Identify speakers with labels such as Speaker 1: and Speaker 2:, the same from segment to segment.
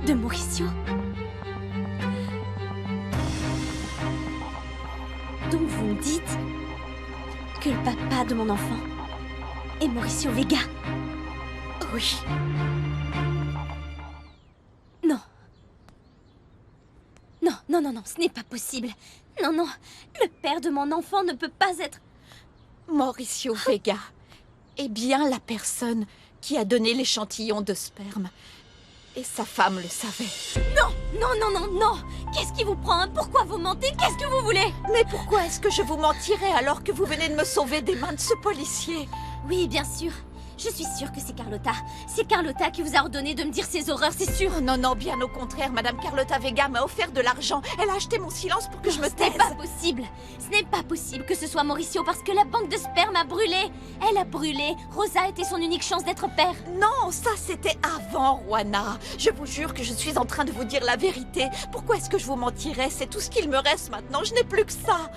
Speaker 1: De Mauricio? Donc vous me dites que le papa de mon enfant est Mauricio Vega?
Speaker 2: Oui.
Speaker 1: Non. Non, non, non, non, ce n'est pas possible. Non, non, le père de mon enfant ne peut pas être...
Speaker 2: Mauricio Vega est bien la personne qui a donné l'échantillon de sperme. Et sa femme le savait.
Speaker 1: Non, non, non, non, non. Qu'est-ce qui vous prend, hein? Pourquoi vous mentez? Qu'est-ce que vous voulez?
Speaker 2: Mais pourquoi est-ce que je vous mentirais alors que vous venez de me sauver des mains de ce policier?
Speaker 1: Oui, bien sûr. Je suis sûre que c'est Carlotta. C'est Carlotta qui vous a ordonné de me dire ces horreurs, c'est sûr.
Speaker 2: Oh non, non, bien au contraire, Madame Carlotta Vega m'a offert de l'argent. Elle a acheté mon silence pour que je me
Speaker 1: Ce
Speaker 2: taise.
Speaker 1: n'est pas possible. Ce n'est pas possible que ce soit Mauricio parce que la banque de sperme a brûlé. Elle a brûlé. Rosa était son unique chance d'être père.
Speaker 2: Non, ça c'était avant, Juana. Je vous jure que je suis en train de vous dire la vérité. Pourquoi est-ce que je vous mentirais? C'est tout ce qu'il me reste maintenant. Je n'ai plus que ça.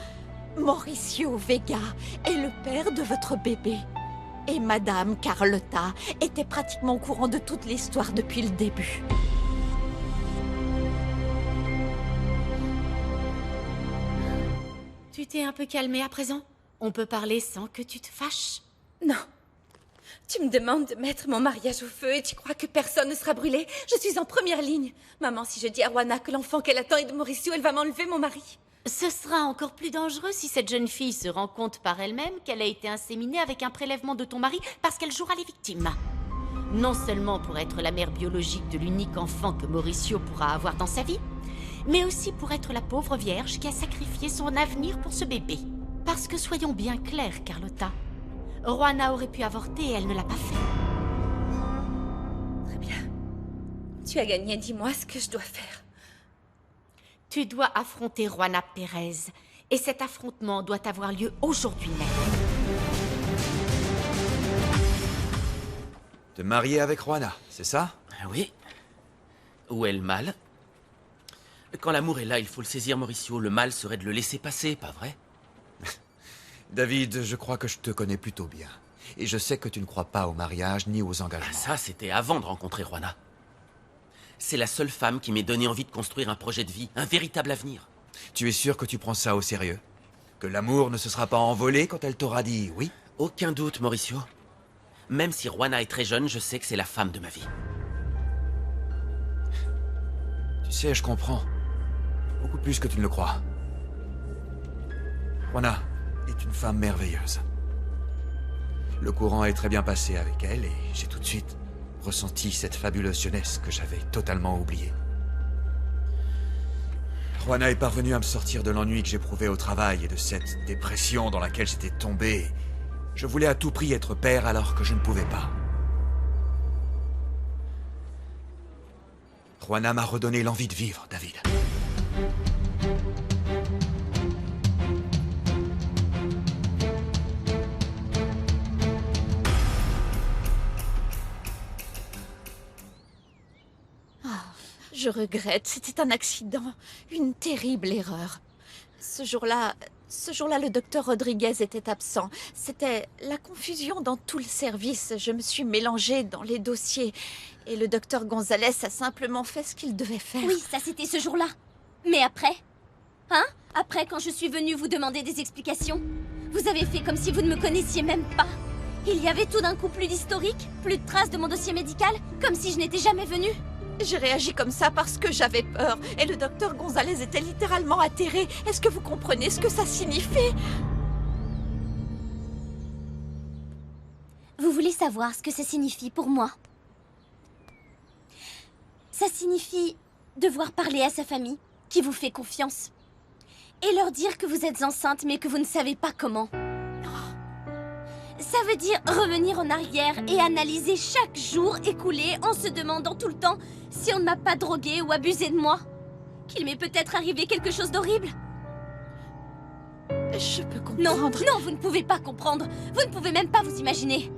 Speaker 2: Mauricio Vega est le père de votre bébé. Et Madame Carlotta était pratiquement au courant de toute l'histoire depuis le début.
Speaker 3: Tu t'es un peu calmée à présent? On peut parler sans que tu te fâches?
Speaker 4: Non. Tu me demandes de mettre mon mariage au feu et tu crois que personne ne sera brûlé? Je suis en première ligne. Maman, si je dis à Juana que l'enfant qu'elle attend est de Mauricio, elle va m'enlever mon mari.
Speaker 3: Ce sera encore plus dangereux si cette jeune fille se rend compte par elle-même qu'elle a été inséminée avec un prélèvement de ton mari parce qu'elle jouera les victimes. Non seulement pour être la mère biologique de l'unique enfant que Mauricio pourra avoir dans sa vie, mais aussi pour être la pauvre vierge qui a sacrifié son avenir pour ce bébé. Parce que soyons bien clairs, Carlotta, Juana aurait pu avorter et elle ne l'a pas fait.
Speaker 4: Très bien. Tu as gagné, dis-moi ce que je dois faire.
Speaker 3: Tu dois affronter Juana Pérez. Et cet affrontement doit avoir lieu aujourd'hui même.
Speaker 5: Te marier avec Juana, c'est ça?
Speaker 6: Oui. Où est le mal? Quand l'amour est là, il faut le saisir, Mauricio. Le mal serait de le laisser passer, pas vrai?
Speaker 5: David, je crois que je te connais plutôt bien. Et je sais que tu ne crois pas au mariage ni aux engagements.
Speaker 6: Ça, c'était avant de rencontrer Juana. C'est la seule femme qui m'ait donné envie de construire un projet de vie, un véritable avenir.
Speaker 5: Tu es sûr que tu prends ça au sérieux? Que l'amour ne se sera pas envolé quand elle t'aura dit oui?
Speaker 6: Aucun doute, Mauricio. Même si Juana est très jeune, je sais que c'est la femme de ma vie.
Speaker 5: Tu sais, je comprends. Beaucoup plus que tu ne le crois. Juana est une femme merveilleuse. Le courant est très bien passé avec elle et j'ai tout de suite ressenti cette fabuleuse jeunesse que j'avais totalement oubliée. Juana est parvenue à me sortir de l'ennui que j'éprouvais au travail et de cette dépression dans laquelle j'étais tombé. Je voulais à tout prix être père alors que je ne pouvais pas. Juana m'a redonné l'envie de vivre, David.
Speaker 2: Je regrette, c'était un accident, une terrible erreur. Ce jour-là, le docteur Rodriguez était absent. C'était la confusion dans tout le service. Je me suis mélangée dans les dossiers. Et le docteur Gonzalez a simplement fait ce qu'il devait faire.
Speaker 1: Oui, ça c'était ce jour-là. Mais après? Hein? Après, quand je suis venue vous demander des explications? Vous avez fait comme si vous ne me connaissiez même pas. Il y avait tout d'un coup plus d'historique, plus de traces de mon dossier médical, comme si je n'étais jamais venue.
Speaker 2: J'ai réagi comme ça parce que j'avais peur. Et le docteur Gonzalez était littéralement atterré. Est-ce que vous comprenez ce que ça signifie?
Speaker 1: Vous voulez savoir ce que ça signifie pour moi? Ça signifie devoir parler à sa famille, qui vous fait confiance. Et leur dire que vous êtes enceinte mais que vous ne savez pas comment. Ça veut dire revenir en arrière et analyser chaque jour écoulé en se demandant tout le temps si on ne m'a pas drogué ou abusé de moi. Qu'il m'est peut-être arrivé quelque chose d'horrible.
Speaker 2: Je peux
Speaker 1: Non,
Speaker 2: comprendre.
Speaker 1: non, vous ne pouvez pas comprendre. Vous ne pouvez même pas vous imaginer.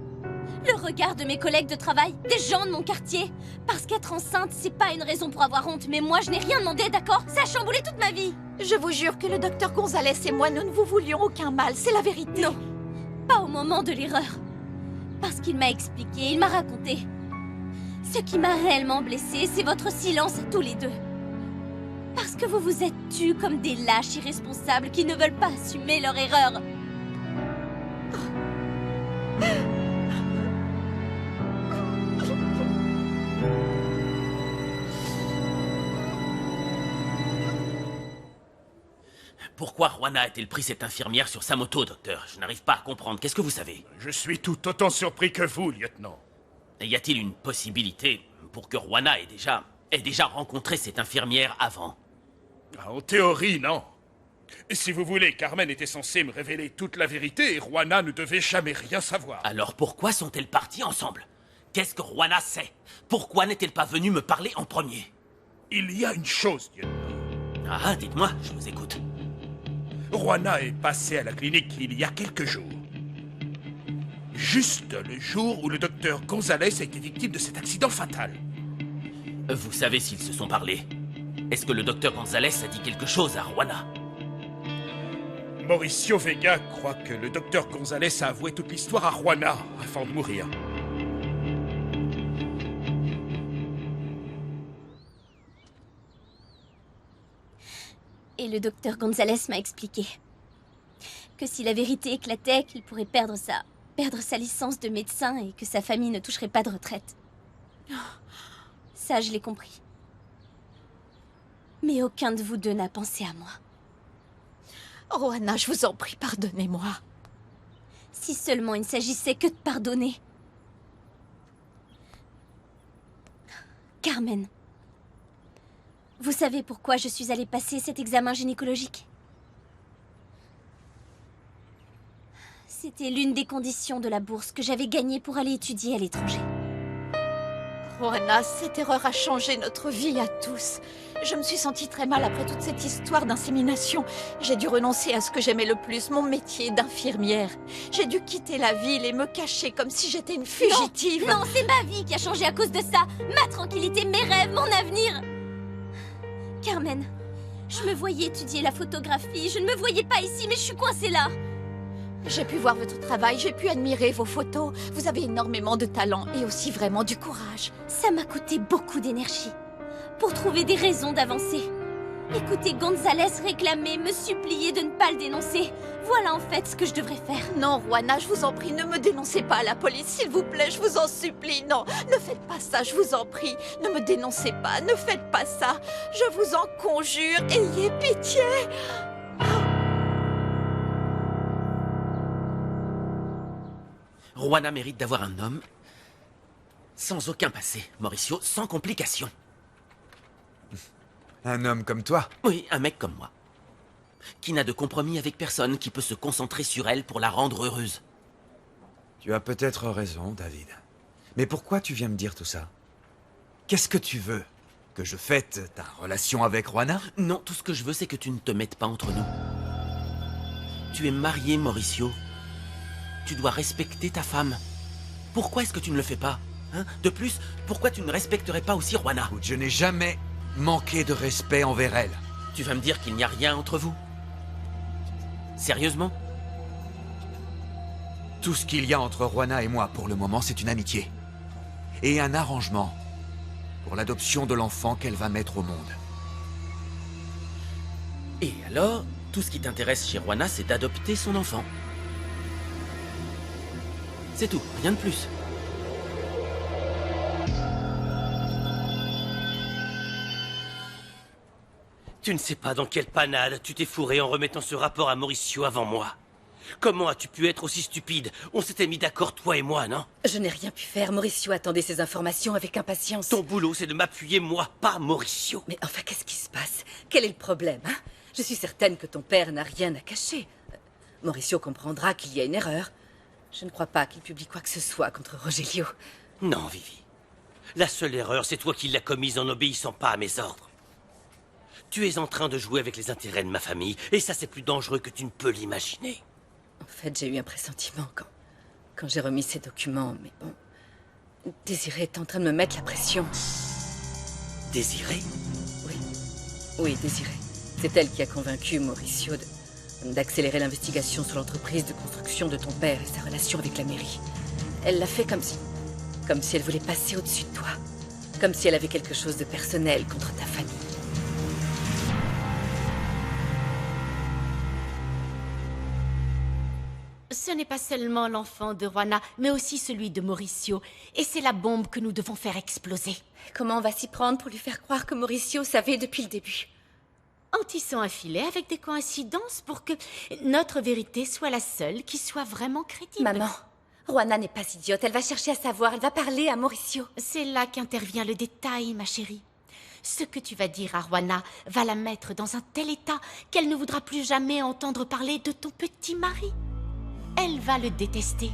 Speaker 1: Le regard de mes collègues de travail, des gens de mon quartier. Parce qu'être enceinte, c'est pas une raison pour avoir honte, mais moi je n'ai rien demandé, d'accord? Ça a chamboulé toute ma vie.
Speaker 2: Je vous jure que le docteur Gonzalez et moi, nous ne vous voulions aucun mal, c'est la vérité.
Speaker 1: Non, pas au moment de l'erreur. Parce qu'il m'a expliqué, il m'a raconté. Ce qui m'a réellement blessée, c'est votre silence à tous les deux. Parce que vous vous êtes tus comme des lâches irresponsables qui ne veulent pas assumer leur erreur.
Speaker 6: Pourquoi Juana a-t-elle pris cette infirmière sur sa moto, docteur? Je n'arrive pas à comprendre. Qu'est-ce que vous savez?
Speaker 7: Je suis tout autant surpris que vous, lieutenant.
Speaker 6: Y a-t-il une possibilité pour que Juana ait déjà rencontré cette infirmière avant?
Speaker 7: Ah, en théorie, non. Et si vous voulez, Carmen était censée me révéler toute la vérité et Juana ne devait jamais rien savoir.
Speaker 6: Alors pourquoi sont-elles parties ensemble? Qu'est-ce que Juana sait? Pourquoi n'est-elle pas venue me parler en premier?
Speaker 7: Il y a une chose, lieutenant.
Speaker 6: Ah, dites-moi, je vous écoute.
Speaker 7: Juana est passée à la clinique il y a quelques jours. Juste le jour où le docteur Gonzalez a été victime de cet accident fatal.
Speaker 6: Vous savez s'ils se sont parlé? Est-ce que le docteur Gonzalez a dit quelque chose à Juana?
Speaker 7: Mauricio Vega croit que le docteur Gonzalez a avoué toute l'histoire à Juana avant de mourir.
Speaker 1: Et le docteur Gonzalez m'a expliqué que si la vérité éclatait, qu'il pourrait perdre sa licence de médecin et que sa famille ne toucherait pas de retraite. Ça, je l'ai compris. Mais aucun de vous deux n'a pensé à moi.
Speaker 2: Juana, je vous en prie, pardonnez-moi.
Speaker 1: Si seulement il ne s'agissait que de pardonner. Carmen, vous savez pourquoi je suis allée passer cet examen gynécologique? C'était l'une des conditions de la bourse que j'avais gagnée pour aller étudier à l'étranger.
Speaker 2: Juana, cette erreur a changé notre vie à tous. Je me suis sentie très mal après toute cette histoire d'insémination. J'ai dû renoncer à ce que j'aimais le plus, mon métier d'infirmière. J'ai dû quitter la ville et me cacher comme si j'étais une fugitive.
Speaker 1: Non, c'est ma vie qui a changé à cause de ça. Ma tranquillité, mes rêves, mon avenir. Carmen, je me voyais étudier la photographie. Je ne me voyais pas ici, mais je suis coincée là.
Speaker 2: J'ai pu voir votre travail, j'ai pu admirer vos photos. Vous avez énormément de talent et aussi vraiment du courage.
Speaker 1: Ça m'a coûté beaucoup d'énergie pour trouver des raisons d'avancer. Écoutez Gonzalez réclamer, me supplier de ne pas le dénoncer. Voilà en fait ce que je devrais faire.
Speaker 2: Non, Juana, je vous en prie, ne me dénoncez pas à la police, s'il vous plaît, je vous en supplie. Non, ne faites pas ça, je vous en prie. Ne me dénoncez pas, ne faites pas ça. Je vous en conjure, ayez pitié.
Speaker 6: Juana mérite d'avoir un homme sans aucun passé, Mauricio, sans complications.
Speaker 5: Un homme comme toi?
Speaker 6: Oui, un mec comme moi. Qui n'a de compromis avec personne, qui peut se concentrer sur elle pour la rendre heureuse.
Speaker 5: Tu as peut-être raison, David. Mais pourquoi tu viens me dire tout ça? Qu'est-ce que tu veux? Que je fête ta relation avec Juana?
Speaker 6: Non, tout ce que je veux, c'est que tu ne te mettes pas entre nous. Tu es marié, Mauricio. Tu dois respecter ta femme. Pourquoi est-ce que tu ne le fais pas, hein? De plus, pourquoi tu ne respecterais pas aussi Juana?
Speaker 5: Écoute, je n'ai jamais manqué de respect envers elle.
Speaker 6: Tu vas me dire qu'il n'y a rien entre vous? Sérieusement?
Speaker 5: Tout ce qu'il y a entre Juana et moi pour le moment, c'est une amitié. Et un arrangement pour l'adoption de l'enfant qu'elle va mettre au monde.
Speaker 6: Et alors, tout ce qui t'intéresse chez Juana, c'est d'adopter son enfant. C'est tout, rien de plus.
Speaker 8: Tu ne sais pas dans quelle panade tu t'es fourré en remettant ce rapport à Mauricio avant moi. Comment as-tu pu être aussi stupide? On s'était mis d'accord, toi et moi, non?
Speaker 4: Je n'ai rien pu faire. Mauricio attendait ces informations avec impatience.
Speaker 8: Ton boulot, c'est de m'appuyer, moi, pas Mauricio.
Speaker 4: Mais enfin, qu'est-ce qui se passe? Quel est le problème, hein? Je suis certaine que ton père n'a rien à cacher. Mauricio comprendra qu'il y a une erreur. Je ne crois pas qu'il publie quoi que ce soit contre Rogelio.
Speaker 8: Non, Vivi. La seule erreur, c'est toi qui l'as commise en n'obéissant pas à mes ordres. Tu es en train de jouer avec les intérêts de ma famille, et ça, c'est plus dangereux que tu ne peux l'imaginer.
Speaker 4: En fait, j'ai eu un pressentiment quand j'ai remis ces documents, mais bon... Désirée est en train de me mettre la pression.
Speaker 8: Désirée?
Speaker 4: Oui, Désirée. C'est elle qui a convaincu Mauricio d'accélérer l'investigation sur l'entreprise de construction de ton père et sa relation avec la mairie. Elle l'a fait comme si elle voulait passer au-dessus de toi. Comme si elle avait quelque chose de personnel contre ta famille.
Speaker 3: Ce n'est pas seulement l'enfant de Juana, mais aussi celui de Mauricio. Et c'est la bombe que nous devons faire exploser.
Speaker 4: Comment on va s'y prendre pour lui faire croire que Mauricio savait depuis le début?
Speaker 3: En tissant un filet avec des coïncidences pour que notre vérité soit la seule qui soit vraiment crédible.
Speaker 4: Maman, Juana n'est pas idiote. Elle va chercher à savoir. Elle va parler à Mauricio.
Speaker 3: C'est là qu'intervient le détail, ma chérie. Ce que tu vas dire à Juana va la mettre dans un tel état qu'elle ne voudra plus jamais entendre parler de ton petit mari. Elle va le détester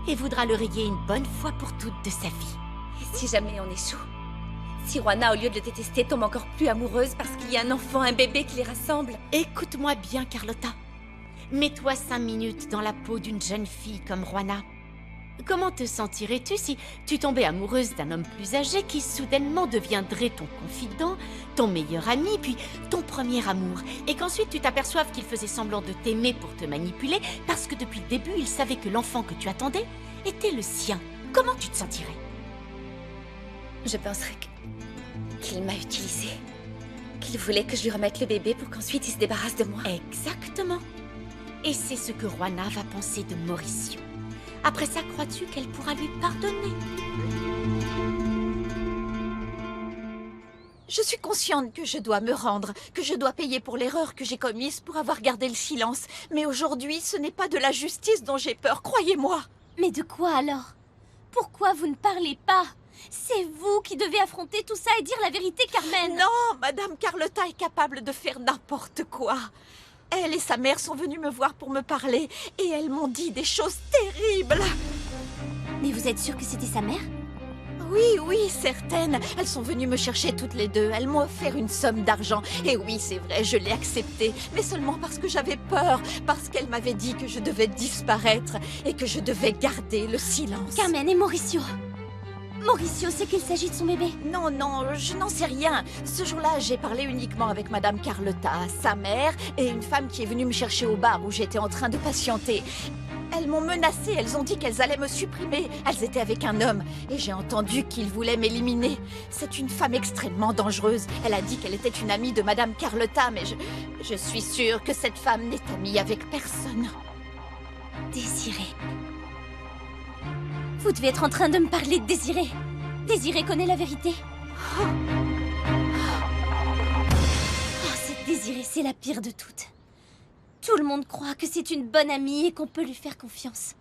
Speaker 3: et voudra le rayer une bonne fois pour toutes de sa vie.
Speaker 4: Et si jamais on échoue? Si Juana, au lieu de le détester, tombe encore plus amoureuse parce qu'il y a un enfant, un bébé qui les rassemble?
Speaker 3: Écoute-moi bien, Carlotta. Mets-toi 5 minutes dans la peau d'une jeune fille comme Juana. Comment te sentirais-tu si tu tombais amoureuse d'un homme plus âgé qui soudainement deviendrait ton confident, ton meilleur ami, puis ton premier amour, et qu'ensuite tu t'aperçoives qu'il faisait semblant de t'aimer pour te manipuler parce que depuis le début il savait que l'enfant que tu attendais était le sien? Comment tu te sentirais?
Speaker 4: Je penserais qu'il m'a utilisée. Qu'il voulait que je lui remette le bébé pour qu'ensuite il se débarrasse de moi.
Speaker 3: Exactement. Et c'est ce que Juana va penser de Mauricio. Après ça, crois-tu qu'elle pourra lui pardonner?
Speaker 2: Je suis consciente que je dois me rendre, que je dois payer pour l'erreur que j'ai commise pour avoir gardé le silence. Mais aujourd'hui, ce n'est pas de la justice dont j'ai peur, croyez-moi.
Speaker 1: Mais de quoi alors? Pourquoi vous ne parlez pas? C'est vous qui devez affronter tout ça et dire la vérité, Carmen.
Speaker 2: Non, Madame Carlotta est capable de faire n'importe quoi. Elle et sa mère sont venues me voir pour me parler et elles m'ont dit des choses terribles.
Speaker 1: Mais vous êtes sûre que c'était sa mère?
Speaker 2: Oui, certaines. Elles sont venues me chercher toutes les deux. Elles m'ont offert une somme d'argent. Et oui, c'est vrai, je l'ai acceptée. Mais seulement parce que j'avais peur. Parce qu'elle m'avait dit que je devais disparaître et que je devais garder le silence.
Speaker 1: Carmen et Mauricio. Mauricio sait qu'il s'agit de son bébé.
Speaker 2: Non, je n'en sais rien. Ce jour-là, j'ai parlé uniquement avec Madame Carlotta, sa mère, et une femme qui est venue me chercher au bar où j'étais en train de patienter. Elles m'ont menacée, elles ont dit qu'elles allaient me supprimer. Elles étaient avec un homme, et j'ai entendu qu'ils voulaient m'éliminer. C'est une femme extrêmement dangereuse. Elle a dit qu'elle était une amie de Madame Carlotta, mais je suis sûre que cette femme n'est amie avec personne.
Speaker 1: Désiré. Vous devez être en train de me parler de Désiré. Désiré connaît la vérité. Oh, cette Désiré, c'est la pire de toutes. Tout le monde croit que c'est une bonne amie et qu'on peut lui faire confiance.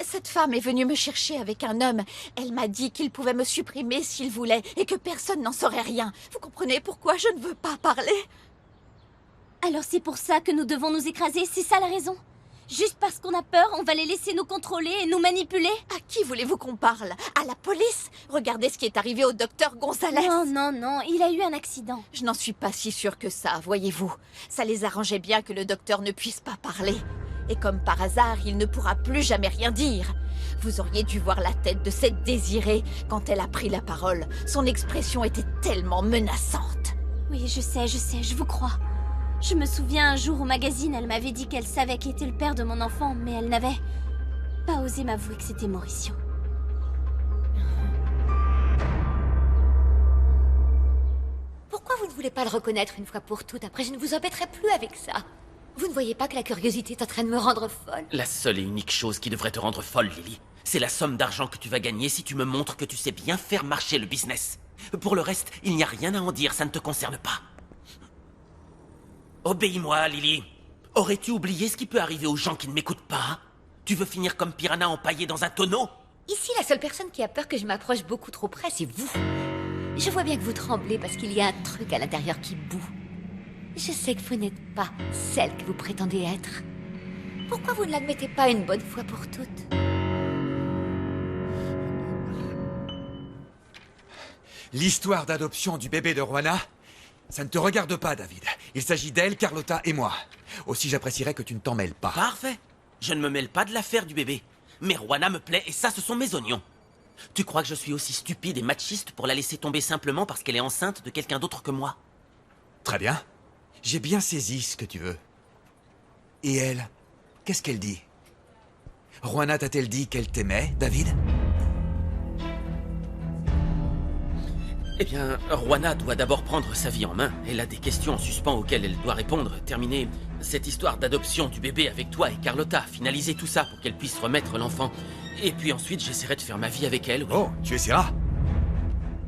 Speaker 2: Cette femme est venue me chercher avec un homme. Elle m'a dit qu'il pouvait me supprimer s'il voulait et que personne n'en saurait rien. Vous comprenez pourquoi je ne veux pas parler?
Speaker 1: Alors c'est pour ça que nous devons nous écraser, c'est ça la raison? Juste parce qu'on a peur, on va les laisser nous contrôler et nous manipuler?
Speaker 2: À qui voulez-vous qu'on parle? À la police? Regardez ce qui est arrivé au docteur Gonzalez.
Speaker 1: Non, il a eu un accident.
Speaker 2: Je n'en suis pas si sûre que ça, voyez-vous. Ça les arrangeait bien que le docteur ne puisse pas parler. Et comme par hasard, il ne pourra plus jamais rien dire. Vous auriez dû voir la tête de cette Désirée quand elle a pris la parole. Son expression était tellement menaçante.
Speaker 1: Oui, je sais, je vous crois. Je me souviens un jour au magazine, elle m'avait dit qu'elle savait qui était le père de mon enfant, mais elle n'avait pas osé m'avouer que c'était Mauricio.
Speaker 9: Pourquoi vous ne voulez pas le reconnaître une fois pour toutes? Après, je ne vous embêterai plus avec ça. Vous ne voyez pas que la curiosité est en train de me rendre folle?
Speaker 6: La seule et unique chose qui devrait te rendre folle, Lily, c'est la somme d'argent que tu vas gagner si tu me montres que tu sais bien faire marcher le business. Pour le reste, il n'y a rien à en dire, ça ne te concerne pas. Obéis-moi, Lily. Aurais-tu oublié ce qui peut arriver aux gens qui ne m'écoutent pas? Tu veux finir comme Piranha empaillé dans un tonneau?
Speaker 9: Ici, la seule personne qui a peur que je m'approche beaucoup trop près, c'est vous. Je vois bien que vous tremblez parce qu'il y a un truc à l'intérieur qui bout. Je sais que vous n'êtes pas celle que vous prétendez être. Pourquoi vous ne l'admettez pas une bonne fois pour toutes?
Speaker 5: L'histoire d'adoption du bébé de Juana, ça ne te regarde pas, David. Il s'agit d'elle, Carlotta et moi. Aussi, j'apprécierais que tu ne t'en mêles pas.
Speaker 6: Parfait. Je ne me mêle pas de l'affaire du bébé. Mais Juana me plaît et ça, ce sont mes oignons. Tu crois que je suis aussi stupide et machiste pour la laisser tomber simplement parce qu'elle est enceinte de quelqu'un d'autre que moi?
Speaker 5: Très bien. J'ai bien saisi ce que tu veux. Et elle, qu'est-ce qu'elle dit? Juana t'a-t-elle dit qu'elle t'aimait, David?
Speaker 6: Eh bien, Juana doit d'abord prendre sa vie en main. Elle a des questions en suspens auxquelles elle doit répondre. Terminer cette histoire d'adoption du bébé avec toi et Carlotta. Finaliser tout ça pour qu'elle puisse remettre l'enfant. Et puis ensuite, j'essaierai de faire ma vie avec elle. Oui.
Speaker 5: Oh, tu essaieras?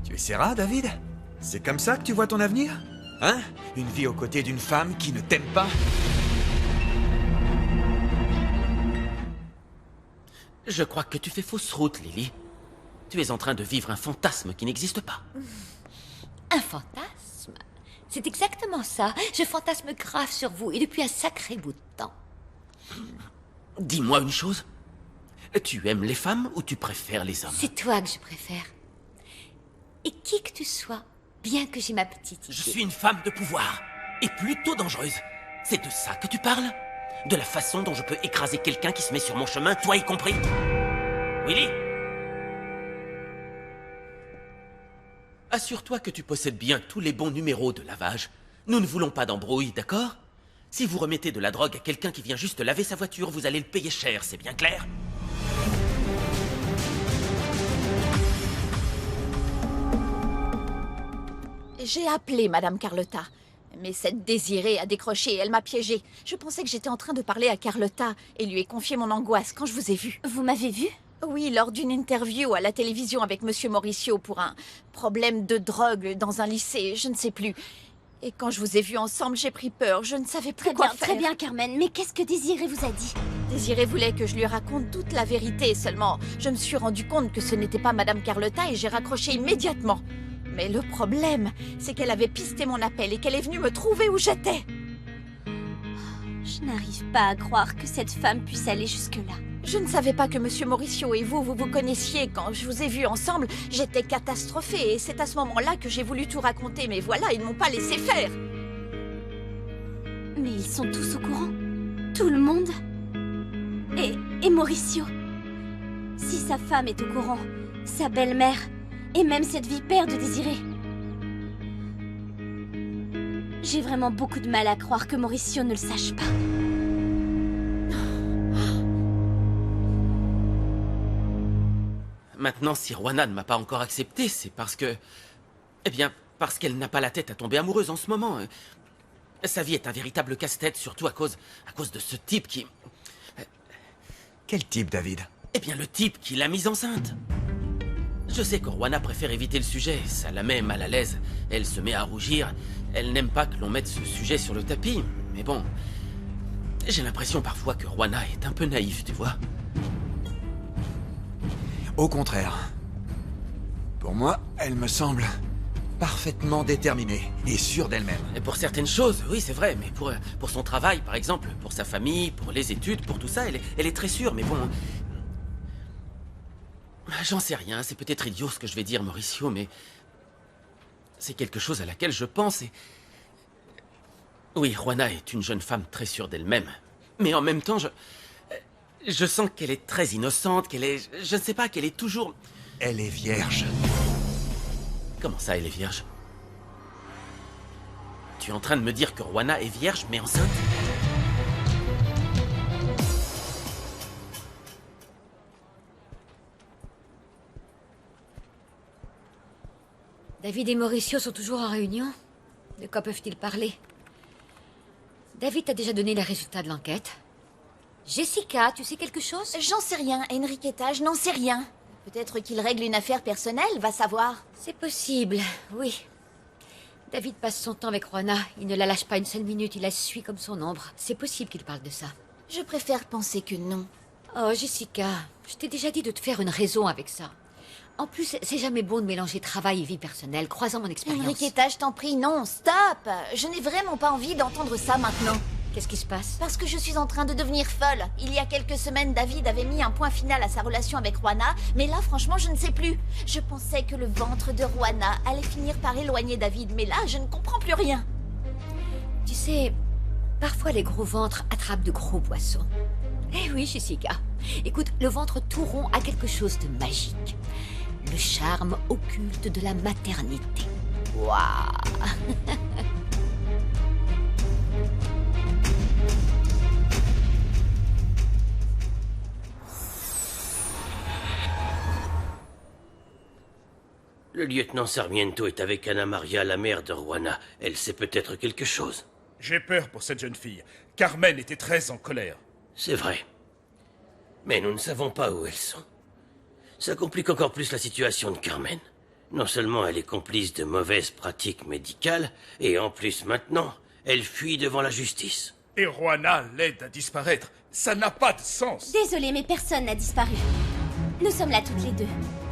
Speaker 5: Tu essaieras, David? C'est comme ça que tu vois ton avenir? Hein? Une vie aux côtés d'une femme qui ne t'aime pas?
Speaker 6: Je crois que tu fais fausse route, Lily. Tu es en train de vivre un fantasme qui n'existe pas.
Speaker 9: Un fantasme? C'est exactement ça. Je fantasme grave sur vous, et depuis un sacré bout de temps.
Speaker 6: Dis-moi une chose. Tu aimes les femmes ou tu préfères les hommes?
Speaker 9: C'est toi que je préfère. Et qui que tu sois, bien que j'ai ma petite idée...
Speaker 6: Je suis une femme de pouvoir, et plutôt dangereuse. C'est de ça que tu parles? De la façon dont je peux écraser quelqu'un qui se met sur mon chemin, toi y compris? Willy? Assure-toi que tu possèdes bien tous les bons numéros de lavage. Nous ne voulons pas d'embrouille, d'accord? Si vous remettez de la drogue à quelqu'un qui vient juste laver sa voiture, vous allez le payer cher, c'est bien clair?
Speaker 2: J'ai appelé Madame Carlotta. Mais cette Désirée a décroché, elle m'a piégée. Je pensais que j'étais en train de parler à Carlotta et lui ai confié mon angoisse quand je vous ai vu.
Speaker 1: Vous m'avez vu?
Speaker 2: Oui, lors d'une interview à la télévision avec Monsieur Mauricio pour un problème de drogue dans un lycée, je ne sais plus. Et quand je vous ai vus ensemble, j'ai pris peur, je ne savais plus quoi faire.
Speaker 1: Très bien, Carmen, mais qu'est-ce que Désirée vous a dit?
Speaker 2: Désirée voulait que je lui raconte toute la vérité, seulement je me suis rendu compte que ce n'était pas Madame Carlotta et j'ai raccroché immédiatement. Mais le problème, c'est qu'elle avait pisté mon appel et qu'elle est venue me trouver où j'étais.
Speaker 1: Je n'arrive pas à croire que cette femme puisse aller jusque-là.
Speaker 2: Je ne savais pas que Monsieur Mauricio et vous vous connaissiez. Quand je vous ai vus ensemble, j'étais catastrophée et c'est à ce moment-là que j'ai voulu tout raconter. Mais voilà, ils ne m'ont pas laissé faire.
Speaker 1: Mais ils sont tous au courant. Tout le monde. Et Mauricio. Si sa femme est au courant, sa belle-mère, et même cette vipère de Désirée. J'ai vraiment beaucoup de mal à croire que Mauricio ne le sache pas.
Speaker 6: Maintenant, si Juana ne m'a pas encore accepté, c'est parce que... Eh bien, parce qu'elle n'a pas la tête à tomber amoureuse en ce moment. Sa vie est un véritable casse-tête, surtout à cause de ce type qui...
Speaker 5: Quel type, David?
Speaker 6: Eh bien, le type qui l'a mise enceinte. Je sais que Juana préfère éviter le sujet, ça la met mal à l'aise. Elle se met à rougir. Elle n'aime pas que l'on mette ce sujet sur le tapis. Mais bon, j'ai l'impression parfois que Juana est un peu naïve, tu vois.
Speaker 5: Au contraire. Pour moi, elle me semble parfaitement déterminée et sûre d'elle-même.
Speaker 6: Et pour certaines choses, oui, c'est vrai, mais pour son travail, par exemple, pour sa famille, pour les études, pour tout ça, elle est très sûre, mais bon... J'en sais rien, c'est peut-être idiot ce que je vais dire, Mauricio, mais... c'est quelque chose à laquelle je pense et... Oui, Juana est une jeune femme très sûre d'elle-même. Mais en même temps, je sens qu'elle est très innocente, qu'elle est... Je ne sais pas, qu'elle est toujours...
Speaker 5: Elle est vierge.
Speaker 6: Comment ça, elle est vierge? Tu es en train de me dire que Juana est vierge, mais enceinte?
Speaker 9: David et Mauricio sont toujours en réunion. De quoi peuvent-ils parler? David t'a déjà donné les résultats de l'enquête. Jessica, tu sais quelque chose?
Speaker 2: J'en sais rien, Enriqueta, je n'en sais rien. Peut-être qu'il règle une affaire personnelle, va savoir.
Speaker 9: C'est possible, oui. David passe son temps avec Juana. Il ne la lâche pas une seule minute, il la suit comme son ombre. C'est possible qu'il parle de ça.
Speaker 2: Je préfère penser que non.
Speaker 9: Oh, Jessica, je t'ai déjà dit de te faire une raison avec ça. En plus, c'est jamais bon de mélanger travail et vie personnelle, croisant mon expérience.
Speaker 2: Enriqueta, je t'en prie, non, stop! Je n'ai vraiment pas envie d'entendre ça maintenant.
Speaker 9: Qu'est-ce qui se passe?
Speaker 2: Parce que je suis en train de devenir folle. Il y a quelques semaines, David avait mis un point final à sa relation avec Juana, mais là, franchement, je ne sais plus. Je pensais que le ventre de Juana allait finir par éloigner David, mais là, je ne comprends plus rien.
Speaker 9: Tu sais, parfois les gros ventres attrapent de gros poissons. Eh oui, Jessica. Écoute, le ventre tout rond a quelque chose de magique. Le charme occulte de la maternité. Waouh.
Speaker 8: Le lieutenant Sarmiento est avec Anna Maria, la mère de Juana. Elle sait peut-être quelque chose.
Speaker 7: J'ai peur pour cette jeune fille. Carmen était très en colère.
Speaker 8: C'est vrai. Mais nous ne savons pas où elles sont. Ça complique encore plus la situation de Carmen. Non seulement elle est complice de mauvaises pratiques médicales, et en plus maintenant, elle fuit devant la justice.
Speaker 7: Et Juana l'aide à disparaître. Ça n'a pas de sens.
Speaker 1: Désolée, mais personne n'a disparu. Nous sommes là toutes les deux.